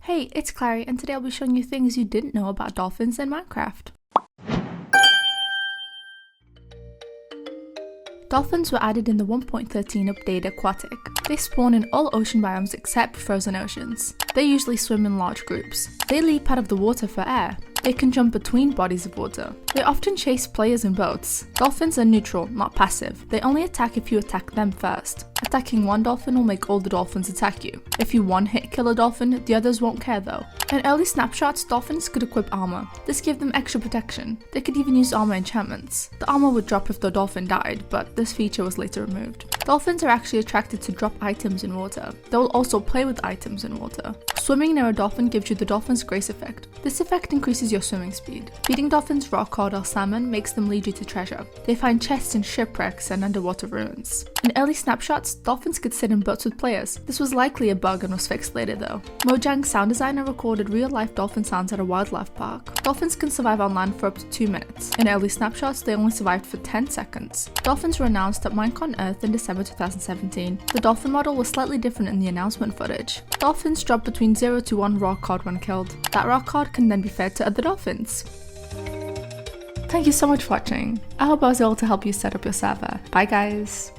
Hey, it's Clary, and today I'll be showing you things you didn't know about dolphins in Minecraft. Dolphins were added in the 1.13 update Aquatic. They spawn in all ocean biomes except frozen oceans. They usually swim in large groups. They leap out of the water for air. They can jump between bodies of water. They often chase players in boats. Dolphins are neutral, not passive. They only attack if you attack them first. Attacking one dolphin will make all the dolphins attack you. If you one-hit kill a dolphin, the others won't care though. In early snapshots, dolphins could equip armor. This gave them extra protection. They could even use armor enchantments. The armor would drop if the dolphin died, but this feature was later removed. Dolphins are actually attracted to drop items in water. They will also play with items in water. Swimming near a dolphin gives you the dolphin's grace effect. This effect increases your swimming speed. Feeding dolphins raw cod or salmon makes them lead you to treasure. They find chests in shipwrecks and underwater ruins. In early snapshots, dolphins could sit in boats with players. This was likely a bug and was fixed later though. Mojang's sound designer recorded real-life dolphin sounds at a wildlife park. Dolphins can survive on land for up to 2 minutes. In early snapshots, they only survived for 10 seconds. Dolphins were announced at Minecon Earth in December 2017. The dolphin model was slightly different in the announcement footage. Dolphins drop between 0 to 1 raw cod when killed. That raw cod can then be fed to other dolphins. Thank you so much for watching. I hope I was able to help you set up your server. Bye guys!